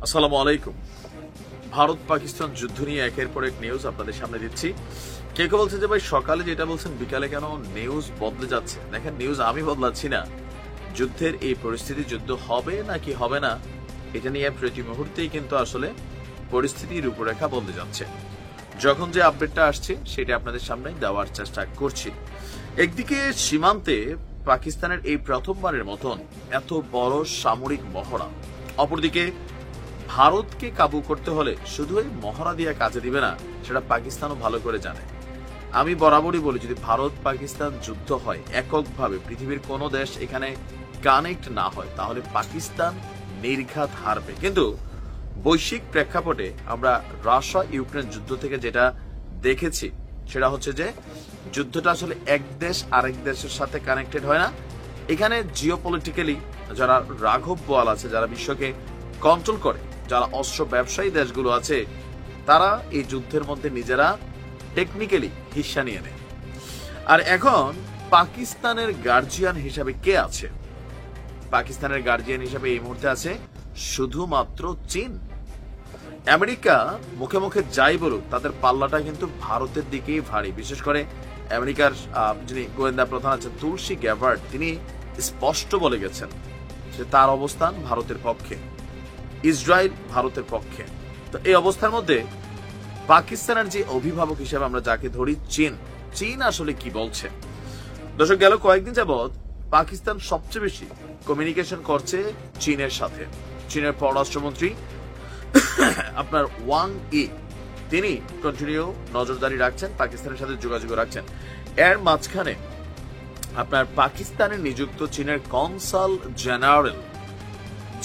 আসসালামু আলাইকুম। ভারত পাকিস্তান যুদ্ধ নিয়ে একের পর এক নিউজ আপনাদের সামনে দিচ্ছি। কে কে বলছে যে ভাই সকালে যেটা বলছেন বিকালে কেন নিউজ বদলে যাচ্ছে? দেখেন, নিউজ আমি বদলাচ্ছি না। যুদ্ধের এই পরিস্থিতি, যুদ্ধ হবে নাকি হবে না, এটা নিয়ে প্রতি মুহূর্তেই কিন্তু আসলে পরিস্থিতির রূপরেখা বদলে যাচ্ছে। যখন যে আপডেটটা আসছে সেটা আপনাদের সামনে দেওয়ার চেষ্টা করছি। একদিকে সীমান্তে পাকিস্তানের এই প্রথমবারের মতন এত বড় সামরিক মহড়া, অপরদিকে ভারতকে কাবু করতে হলে শুধু এই মহড়া দিয়ে কাজে দিবে না, সেটা পাকিস্তানও ভালো করে জানে। আমি বরাবরই বলি, যদি ভারত পাকিস্তান যুদ্ধ হয় এককভাবে, পৃথিবীর কোনো দেশ এখানে কানেক্ট না হয়, তাহলে পাকিস্তান নির্ঘাত হারবে। কিন্তু বৈশ্বিক প্রেক্ষাপটে আমরা রাশিয়া ইউক্রেন যুদ্ধ থেকে যেটা দেখেছি সেটা হচ্ছে যে যুদ্ধটা আসলে এক দেশ আরেক দেশের সাথে কানেক্টেড হয় না। এখানে জিওপলিটিক্যালি যারা রাঘব বোয়াল আছে, যারা বিশ্বকে কন্ট্রোল করে, যারা অস্ত্র ব্যবসায়ী দেশগুলো আছে, তারা এই যুদ্ধের মধ্যে নিজেরা টেকনিক্যালি হিস্সা নিয়ে নেয়। আর এখন পাকিস্তানের গার্জিয়ান হিসাবে কে আছে? পাকিস্তানের গার্জিয়ান হিসাবে এই মুহূর্তে আছে শুধুমাত্র চীন। আমেরিকা মুখে মুখে যাই বলুক, তাদের পাল্লাটা কিন্তু ভারতের দিকেই ভারী। বিশেষ করে আমেরিকার যিনি গোয়েন্দা প্রধান আছেন তুলসী গ্যাবার্ড, তিনি স্পষ্ট বলে গেছেন যে তার অবস্থান ভারতের পক্ষে, ইসরায়েল ভারতের পক্ষে। তো এই অবস্থার মধ্যে পাকিস্তানের যে অভিভাবক হিসেবে আমরা যাকে ধরি চীন আসলে কি বলছে? দর্শক, গেল কয়েকদিন যাবৎ পাকিস্তান সবচেয়ে বেশি কমিউনিকেশন করছে চীনের সাথে। চীনের পররাষ্ট্রমন্ত্রী আপনার ওয়াং ই, তিনি কন্টিনিউ নজরদারি রাখছেন, পাকিস্তানের সাথে যোগাযোগ রাখছেন। এর মাঝখানে আপনার পাকিস্তানে নিযুক্ত চীনের কনসাল জেনারেল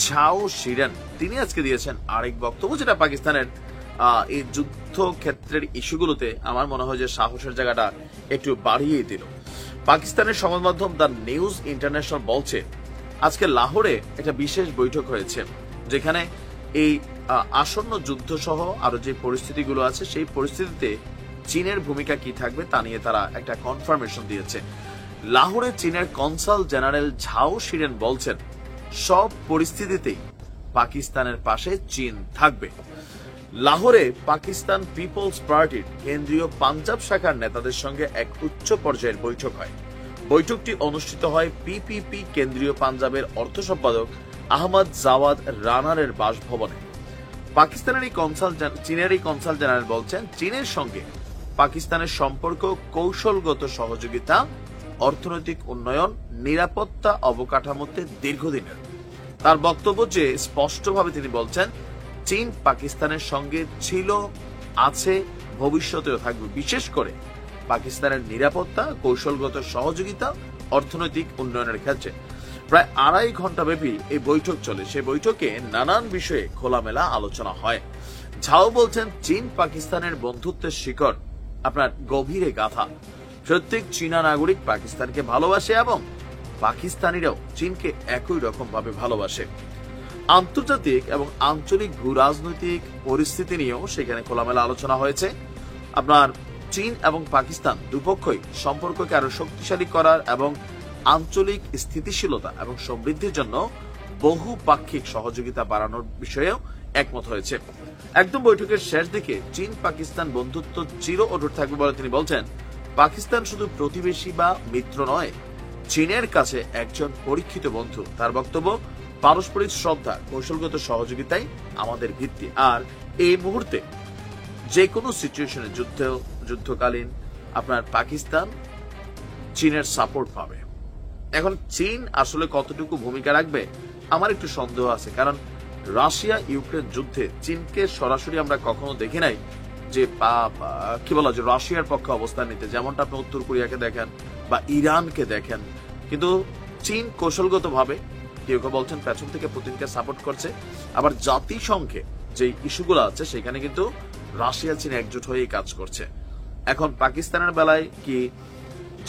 ঝাও শিরেন, তিনি আজকে দিয়েছেন আরেক বক্তব্য, যেটা পাকিস্তানের এই যুদ্ধ ক্ষেত্রের ইস্যুগুলোতে আমার মনে হয় যে সাহসের জায়গাটা একটু বাড়িয়ে দিল। পাকিস্তানের সংবাদ মাধ্যম দ্য নিউজ ইন্টারন্যাশনাল বলছে, আজকে লাহোরে একটা বিশেষ বৈঠক হয়েছে, যেখানে এই আসন্ন যুদ্ধ সহ আরো যে পরিস্থিতিগুলো আছে সেই পরিস্থিতিতে চীনের ভূমিকা কি থাকবে তা নিয়ে তারা একটা কনফার্মেশন দিয়েছে। লাহোরে চীনের কনসাল জেনারেল ঝাও শিরেন বলছেন, সব পরিস্থিতিতেই পাকিস্তানের পাশে চীন থাকবে। লাহোরে পাকিস্তান পিপলস পার্টির কেন্দ্রীয় পাঞ্জাব শাখার নেতাদের সঙ্গে এক উচ্চ পর্যায়ের বৈঠক হয়। বৈঠকটি অনুষ্ঠিত হয় পিপিপি কেন্দ্রীয় পাঞ্জাবের অর্থ সম্পাদক আহমদ জাওয়াদ রানারের বাসভবনে। চীনের এই কনসাল জেনারেল বলছেন, চীনের সঙ্গে পাকিস্তানের সম্পর্ক কৌশলগত সহযোগিতা, অর্থনৈতিক উন্নয়ন, নিরাপত্তা অবকাঠামোতে দীর্ঘদিনের। তার বক্তব্য যে স্পষ্টভাবে তিনি বলছেন, চীন পাকিস্তানের সঙ্গে ছিল, আছে, ভবিষ্যতেও থাকবে, বিশেষ করে পাকিস্তানের নিরাপত্তা, কৌশলগত সহযোগিতা, অর্থনৈতিক উন্নয়নের ক্ষেত্রে। প্রায় 2.5 ঘন্টা ব্যাপী এই বৈঠক চলে। সেই বৈঠকে নানান বিষয়ে খোলামেলা আলোচনা হয়। ঝাও বলছেন, চীন পাকিস্তানের বন্ধুত্বের শিকড় আপনার গভীরে গাঁথা। প্রত্যেক চীনা নাগরিক পাকিস্তানকে ভালোবাসে এবং পাকিস্তানিরাও চীনকে একই রকম ভাবে ভালোবাসে। আন্তর্জাতিক এবং আঞ্চলিক ভূ রাজনৈতিক পরিস্থিতি নিয়েও সেখানে খোলামেলা আলোচনা হয়েছে। আপনার চীন এবং পাকিস্তান দুপক্ষই সম্পর্ককে আরো শক্তিশালী করার এবং আঞ্চলিক স্থিতিশীলতা এবং সমৃদ্ধির জন্য বহুপাক্ষিক সহযোগিতা বাড়ানোর বিষয়েও একমত হয়েছে। একদম বৈঠকের শেষ দিকে চীন পাকিস্তান বন্ধুত্ব চির অটুট থাকবে বলে তিনি বলছেন, পাকিস্তান শুধু প্রতিবেশী বা মিত্র নয়, চীনের কাছে একজন পরীক্ষিত বন্ধু। তার বক্তব্য, পারস্পরিক শ্রদ্ধা, কৌশলগত সহযোগিতাই আমাদের ভিত্তি। আর এই মুহূর্তে যে কোনো সিচুয়েশনে যুদ্ধকালীন আপনার পাকিস্তান চীনের সাপোর্ট পাবে। এখন চীন আসলে কতটুকু ভূমিকা রাখবে আমার একটু সন্দেহ আছে, কারণ রাশিয়া ইউক্রেন যুদ্ধে চীনকে সরাসরি আমরা কখনো দেখি নাই যে কি বলা যে রাশিয়ার পক্ষে অবস্থান নিতে, যেমনটা আপনি উত্তর কোরিয়াকে দেখেন বা ইরানকে দেখেন। কিন্তু চীন কৌশলগত ভাবে, কেউ কেউ বলছেন পেছন থেকে পুতিনকে সাপোর্ট করছে। আবার জাতিসংঘে যে ইস্যুগুলো আছে সেখানে কিন্তু রাশিয়া চীন একজোট হয়ে কাজ করছে। এখন পাকিস্তানের বেলায় কি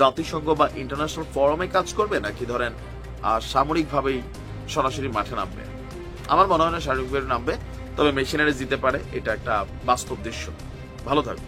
জাতিসংঘ বা ইন্টারন্যাশনাল ফোরামে কাজ করবে, নাকি ধরেন সামরিকভাবেই সরাসরি মাঠে নামবে? আমার মনে হয় না সামরিকভাবে নামবে, তবে মেশিনারিজ দিতে পারে, এটা একটা বাস্তব দৃশ্য। ভালো থাকবে।